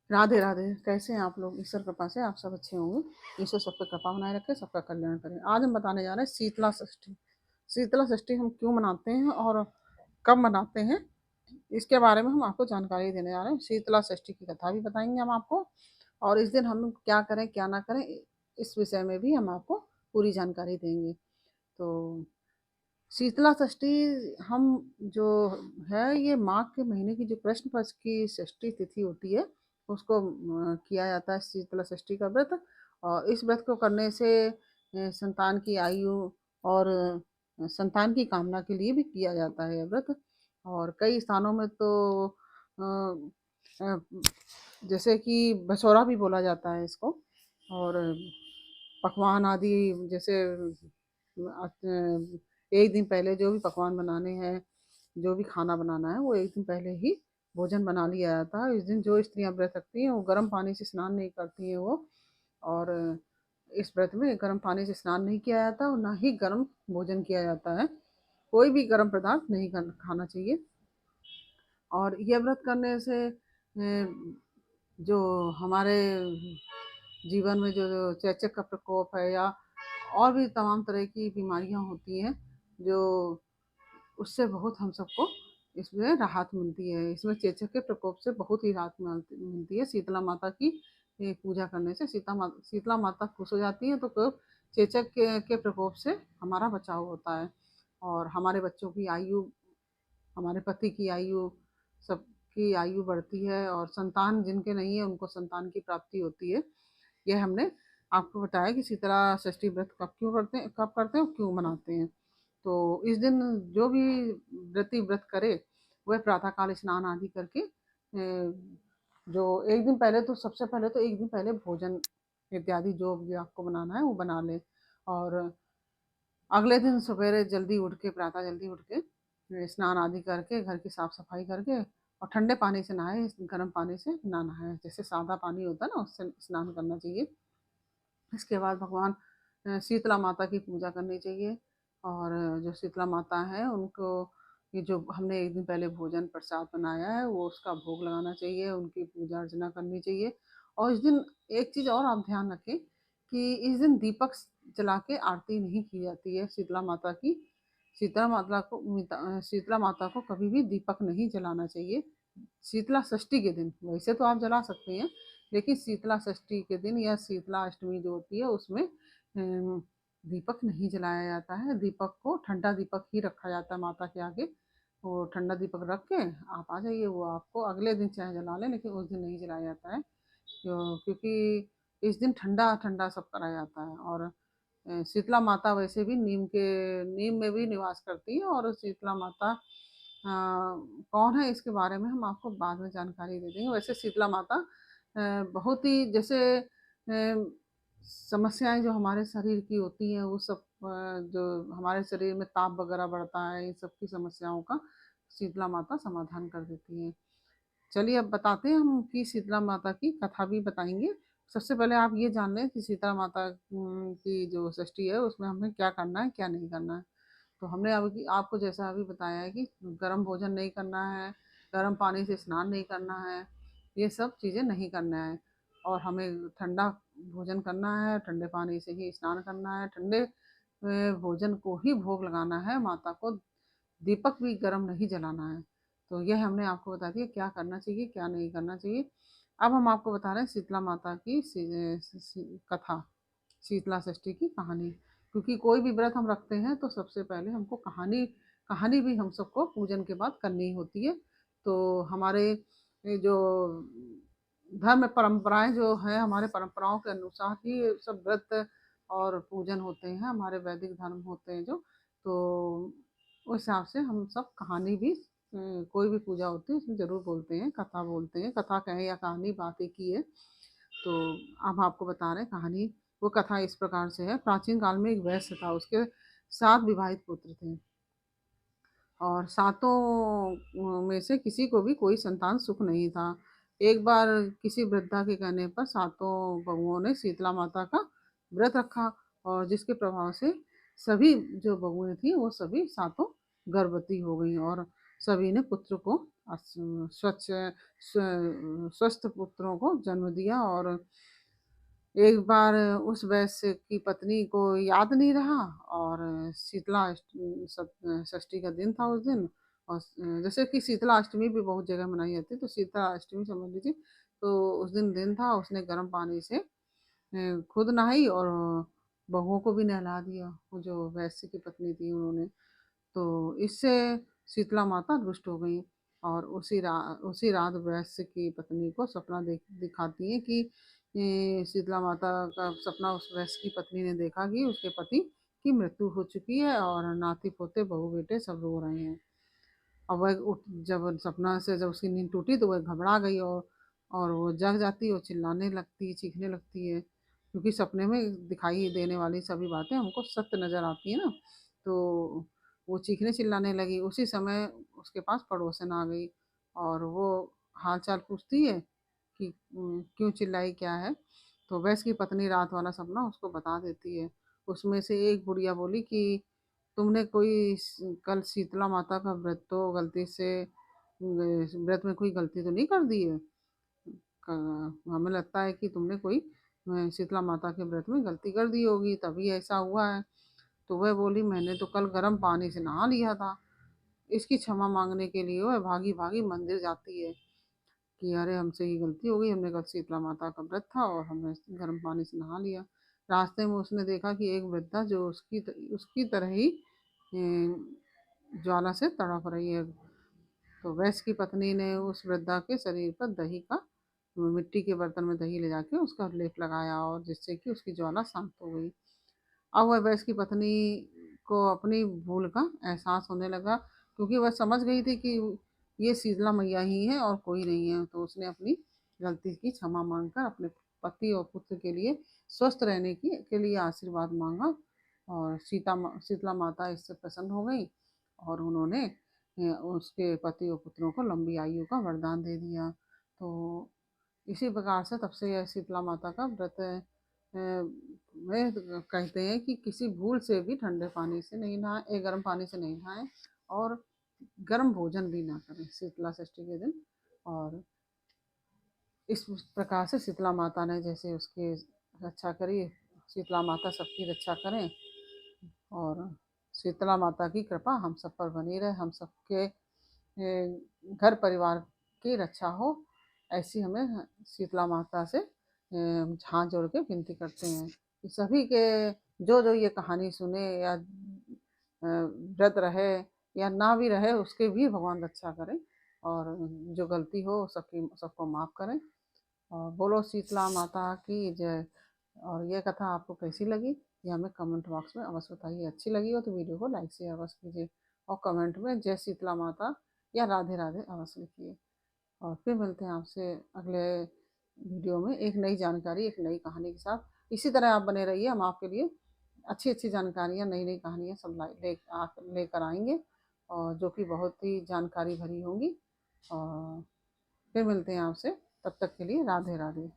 राधे राधे। कैसे हैं आप लोग? ईश्वर कृपा से आप सब अच्छे होंगे। ईश्वर सब पे कृपा बनाए रखे, सबका कल्याण करे। आज हम बताने जा रहे हैं शीतला षष्ठी। शीतला षष्ठी हम क्यों मनाते हैं और कब मनाते हैं, इसके बारे में हम आपको जानकारी देने जा रहे हैं। शीतला षष्ठी की कथा भी बताएंगे हम आपको, और इस दिन हम क्या करें क्या ना करें, इस विषय में भी हम आपको पूरी जानकारी देंगे। तो शीतला षष्ठी हम जो है, ये माघ के महीने की जो कृष्ण पक्ष की षष्ठी तिथि होती है, उसको किया जाता है शीतला षष्ठी का व्रत। और इस व्रत को करने से संतान की आयु और संतान की कामना के लिए भी किया जाता है यह व्रत। और कई स्थानों में तो अ, जैसे कि बसौरा भी बोला जाता है इसको। और पकवान आदि जैसे एक दिन पहले जो भी पकवान बनाने हैं, जो भी खाना बनाना है, वो एक दिन पहले ही भोजन बना लिया जाता है। इस दिन जो स्त्रियां व्रत रखती हैं वो गर्म पानी से स्नान नहीं करती हैं वो। और इस व्रत में गर्म पानी से स्नान नहीं किया जाता और ना ही गर्म भोजन किया जाता है। कोई भी गर्म पदार्थ नहीं खाना चाहिए। और ये व्रत करने से जो हमारे जीवन में जो चेचक का प्रकोप है, या और भी तमाम तरह की बीमारियां होती हैं, जो उससे बहुत हम सबको इसमें राहत मिलती है। इसमें चेचक के प्रकोप से बहुत ही राहत मिलती है। शीतला माता की पूजा करने से शीतला माता खुश हो जाती है, तो चेचक के प्रकोप से हमारा बचाव होता है। और हमारे बच्चों की आयु, हमारे पति की आयु, सबकी आयु बढ़ती है। और संतान जिनके नहीं है उनको संतान की प्राप्ति होती है। यह हमने आपको बताया कि शीतला षष्ठी व्रत कब करते हैं और क्यों मनाते हैं। तो इस दिन जो भी व्रती व्रत करे, वह प्रातःकाल स्नान आदि करके जो एक दिन पहले, तो सबसे पहले तो एक दिन पहले भोजन इत्यादि जो भी आपको बनाना है वो बना ले। और अगले दिन सवेरे जल्दी उठ के, प्रातः जल्दी उठ के स्नान आदि करके, घर की साफ सफाई करके, और ठंडे पानी से नहाए, गर्म पानी से ना नहाए। जैसे सादा पानी होता है ना, उससे स्नान करना चाहिए। इसके बाद भगवान शीतला माता की पूजा करनी चाहिए। और जो शीतला माता है उनको, ये जो हमने एक दिन पहले भोजन प्रसाद बनाया है, वो उसका भोग लगाना चाहिए, उनकी पूजा अर्चना करनी चाहिए। और इस दिन एक चीज़ और आप ध्यान रखें कि इस दिन दीपक जला के आरती नहीं की जाती है शीतला माता की। शीतला माता को कभी भी दीपक नहीं जलाना चाहिए शीतला षष्ठी के दिन। वैसे तो आप जला सकते हैं, लेकिन शीतला षष्ठी के दिन या शीतला अष्टमी जो होती है, उसमें दीपक नहीं जलाया जाता है। दीपक को, ठंडा दीपक ही रखा जाता है माता के आगे। वो ठंडा दीपक रख के आप आ जाइए, वो आपको अगले दिन चाहे जला लें, लेकिन उस दिन नहीं जलाया जाता है। क्योंकि इस दिन ठंडा ठंडा सब करा जाता है। और शीतला माता वैसे भी नीम में भी निवास करती है। और शीतला माता कौन है, इसके बारे में हम आपको बाद में जानकारी दे देंगे। वैसे शीतला माता बहुत ही, जैसे समस्याएं जो हमारे शरीर की होती हैं, वो सब जो हमारे शरीर में ताप वगैरह बढ़ता है, इन सब की समस्याओं का शीतला माता समाधान कर देती है। चलिए अब बताते हैं हम कि शीतला माता की कथा भी बताएंगे। सबसे पहले आप ये जान लें कि शीतला माता की जो षष्ठी है, उसमें हमें क्या करना है क्या नहीं करना है। तो हमने अभी आपको जैसा अभी बताया है कि गर्म भोजन नहीं करना है, गर्म पानी से स्नान नहीं करना है, ये सब चीज़ें नहीं करना है। और हमें ठंडा भोजन करना है, ठंडे पानी से ही स्नान करना है, ठंडे भोजन को ही भोग लगाना है माता को। दीपक भी गर्म नहीं जलाना है। तो यह हमने आपको बता दिया क्या करना चाहिए क्या नहीं करना चाहिए। अब हम आपको बता रहे हैं शीतला माता की कथा, शीतला षष्ठी की कहानी। क्योंकि कोई भी व्रत हम रखते हैं तो सबसे पहले हमको कहानी कहानी भी हम सबको पूजन के बाद करनी होती है। तो हमारे जो धर्म परंपराएं जो है, हमारे परंपराओं के अनुसार ही ये सब व्रत और पूजन होते हैं, हमारे वैदिक धर्म होते हैं जो। तो उस हिसाब से हम सब कहानी भी कोई भी पूजा होती है उसमें जरूर बोलते हैं, कथा बोलते हैं। कथा कहें या कहानी, बात एक ही है। तो अब आपको बता रहे हैं कहानी। वो कथा इस प्रकार से है। प्राचीन काल में एक वैश्य था, उसके 7 विवाहित पुत्र थे। और सातों में से किसी को भी कोई संतान सुख नहीं था। एक बार किसी वृद्धा के कहने पर सातों बहुओं ने शीतला माता का व्रत रखा, और जिसके प्रभाव से सभी जो बहुएं थी वो सभी सातों गर्भवती हो गई। और सभी ने पुत्र को स्वस्थ पुत्रों को जन्म दिया। और एक बार उस वैश्य की पत्नी को याद नहीं रहा, और शीतला षष्ठी का दिन था उस दिन। और जैसे कि शीतला अष्टमी भी बहुत जगह मनाई जाती है, तो शीतला अष्टमी समझ लीजिए। तो उस दिन था, उसने गर्म पानी से खुद नहाई और बहुओं को भी नहला दिया। वो जो वैश्य की पत्नी थी उन्होंने, तो इससे शीतला माता रुष्ट हो गई। और उसी रात वैश्य की पत्नी को सपना दिखाती है कि शीतला माता का सपना उस वैश्य की पत्नी ने देखा कि उसके पति की मृत्यु हो चुकी है और नाती पोते बहू बेटे सब रो रहे हैं। और वह जब सपना से जब उसकी नींद टूटी तो वह घबरा गई, और वो जग जाती और चिल्लाने लगती, चीखने लगती है, क्योंकि सपने में दिखाई देने वाली सभी बातें हमको सत्य नजर आती है ना। तो वो चीखने चिल्लाने लगी। उसी समय उसके पास पड़ोसन आ गई, और वो हाल चाल पूछती है कि क्यों चिल्लाई, क्या है। तो वैस की पत्नी रात वाला सपना उसको बता देती है। उसमें से एक बुढ़िया बोली कि तुमने कोई कल शीतला माता का व्रत तो गलती से व्रत में कोई गलती तो नहीं कर दी है। हमें लगता है कि तुमने कोई शीतला माता के व्रत में गलती कर दी होगी, तभी ऐसा हुआ है। तो वह बोली मैंने तो कल गर्म पानी से नहा लिया था। इसकी क्षमा मांगने के लिए वह भागी भागी मंदिर जाती है कि अरे हमसे ही गलती हो गई, हमने कल शीतला माता का व्रत था और हमने गर्म पानी से नहा लिया। रास्ते में उसने देखा कि एक वृद्धा जो उसकी तरह ही ज्वाला से तड़प रही है। तो वैश्य की पत्नी ने उस वृद्धा के शरीर पर दही का मिट्टी के बर्तन में दही ले जाके उसका लेप लगाया, और जिससे कि उसकी ज्वाला शांत हो गई। अब वह वैश्य की पत्नी को अपनी भूल का एहसास होने लगा, क्योंकि वह समझ गई थी कि ये शीतला मैया ही है और कोई नहीं है। तो उसने अपनी गलती की क्षमा मांगकर अपने पति और पुत्र के लिए स्वस्थ रहने के लिए आशीर्वाद मांगा। और शीतला माता इससे प्रसन्न हो गई, और उन्होंने उसके पति और पुत्रों को लंबी आयु का वरदान दे दिया। तो इसी प्रकार से तब से यह शीतला माता का व्रत में कहते हैं कि किसी भूल से भी ठंडे पानी से नहीं नहाए, गर्म पानी से नहीं नहाए, और गर्म भोजन भी ना करें शीतला षष्ठी के दिन। और इस प्रकार से शीतला माता ने जैसे उसकी रक्षा करी, शीतला माता सबकी रक्षा करें, और शीतला माता की कृपा हम सब पर बनी रहे, हम सबके घर परिवार की रक्षा हो, ऐसी हमें शीतला माता से हाथ जोड़ के विनती करते हैं कि सभी के जो जो ये कहानी सुने या व्रत रहे या ना भी रहे, उसके भी भगवान रक्षा करें, और जो गलती हो सबको माफ़ करें। और बोलो शीतला माता की जय। और ये कथा आपको कैसी लगी ये हमें कमेंट बॉक्स में अवश्य बताइए। अच्छी लगी हो तो वीडियो को लाइक शेयर अवश्य कीजिए, और कमेंट में जय शीतला माता या राधे राधे अवश्य लिखिए। और फिर मिलते हैं आपसे अगले वीडियो में एक नई जानकारी, एक नई कहानी के साथ। इसी तरह आप बने रहिए, हम आपके लिए अच्छी अच्छी जानकारियाँ, नई नई कहानियाँ सब लेकर आएंगे, और जो कि बहुत ही जानकारी भरी होंगी। और फिर मिलते हैं आपसे, तब तक के लिए राधे राधे।